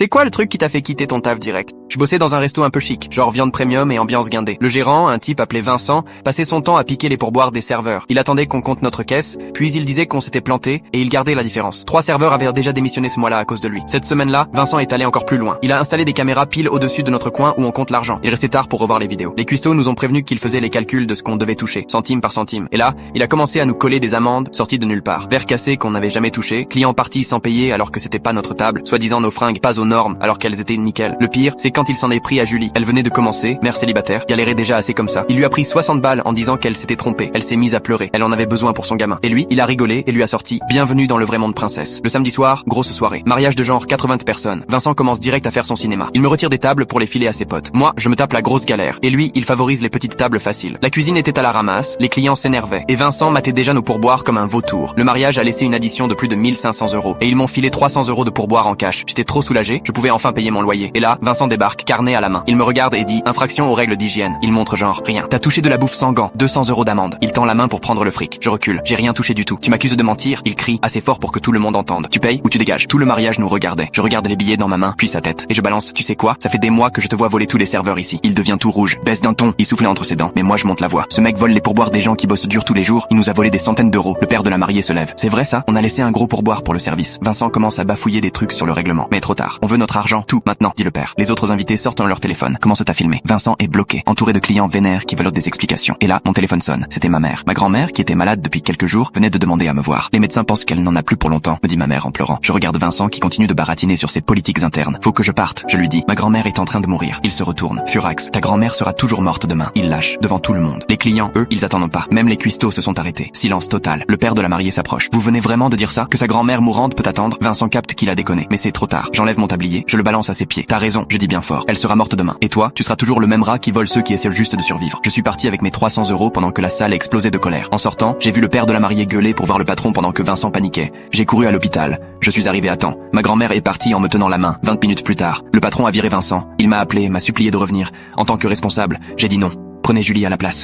C'est quoi le truc qui t'a fait quitter ton taf direct? Je bossais dans un resto un peu chic, genre viande premium et ambiance guindée. Le gérant, un type appelé Vincent, passait son temps à piquer les pourboires des serveurs. Il attendait qu'on compte notre caisse, puis il disait qu'on s'était planté et il gardait la différence. 3 serveurs avaient déjà démissionné ce mois-là à cause de lui. Cette semaine-là, Vincent est allé encore plus loin. Il a installé des caméras pile au-dessus de notre coin où on compte l'argent. Il restait tard pour revoir les vidéos. Les cuistots nous ont prévenu qu'il faisait les calculs de ce qu'on devait toucher, centime par centime. Et là, il a commencé à nous coller des amendes sorties de nulle part. Verre cassé qu'on n'avait jamais touché, clients partis sans payer alors que c'était pas notre table, soi-disant nos fringues pas aux normes alors qu'elles étaient nickel. Le pire, c'est quand il s'en est pris à Julie. Elle venait de commencer, mère célibataire, galérait déjà assez comme ça. Il lui a pris 60 balles en disant qu'elle s'était trompée. Elle s'est mise à pleurer. Elle en avait besoin pour son gamin. Et lui, il a rigolé et lui a sorti « Bienvenue dans le vrai monde princesse ». Le samedi soir, grosse soirée. Mariage de genre 80 personnes. Vincent commence direct à faire son cinéma. Il me retire des tables pour les filer à ses potes. Moi, je me tape la grosse galère. Et lui, il favorise les petites tables faciles. La cuisine était à la ramasse, les clients s'énervaient. Et Vincent matait déjà nos pourboires comme un vautour. Le mariage a laissé une addition de plus de 1500 €. Et ils m'ont filé 300 € de pourboires en cash. J'étais trop soulagé, je pouvais enfin payer mon loyer. Et là, Vincent débarque, carnet à la main. Il me regarde et dit « Infraction aux règles d'hygiène ». Il montre genre « Rien. T'as touché de la bouffe sans gants, 200 € d'amende ». Il tend la main pour prendre le fric. Je recule. J'ai rien touché du tout. Tu m'accuses de mentir. Il crie assez fort pour que tout le monde entende. Tu payes ou tu dégages. Tout le mariage nous regardait. Je regarde les billets dans ma main, puis sa tête. Et je balance « Tu sais quoi? Ça fait des mois que je te vois voler tous les serveurs ici ». Il devient tout rouge, baisse d'un ton. Il soufflait entre ses dents. Mais moi je monte la voix. Ce mec vole les pourboires des gens qui bossent dur tous les jours. Il nous a volé des centaines d'euros. Le père de la mariée se lève. C'est vrai ça? On a laissé un gros pourboire pour le service. Vincent commence à bafouiller des trucs sur le règlement. Mais trop tard. On veut notre argent. Tout maintenant, dit le père. Les autres invités sortent leur téléphone. Commence à filmer. Vincent est bloqué, entouré de clients vénères qui veulent des explications. Et là, mon téléphone sonne. C'était ma mère. Ma grand-mère, qui était malade depuis quelques jours, venait de demander à me voir. Les médecins pensent qu'elle n'en a plus pour longtemps, me dit ma mère en pleurant. Je regarde Vincent qui continue de baratiner sur ses politiques internes. Faut que je parte, je lui dis. Ma grand-mère est en train de mourir. Il se retourne. Furax, ta grand-mère sera toujours morte demain. Il lâche, devant tout le monde. Les clients, eux, ils attendent pas. Même les cuistots se sont arrêtés. Silence total. Le père de la mariée s'approche. Vous venez vraiment de dire ça? Que sa grand-mère mourante peut attendre? Vincent capte qu'il a déconné. Mais c'est trop tard. J'enlève mon tablier, je le balance à ses pieds. T'as raison, je dis bien fort. Elle sera morte demain. Et toi, tu seras toujours le même rat qui vole ceux qui essaient juste de survivre. Je suis parti avec mes 300 € pendant que la salle explosait de colère. En sortant, j'ai vu le père de la mariée gueuler pour voir le patron pendant que Vincent paniquait. J'ai couru à l'hôpital. Je suis arrivé à temps. Ma grand-mère est partie en me tenant la main. 20 minutes plus tard, le patron a viré Vincent. Il m'a appelé, m'a supplié de revenir. En tant que responsable, j'ai dit non. Prenez Julie à la place.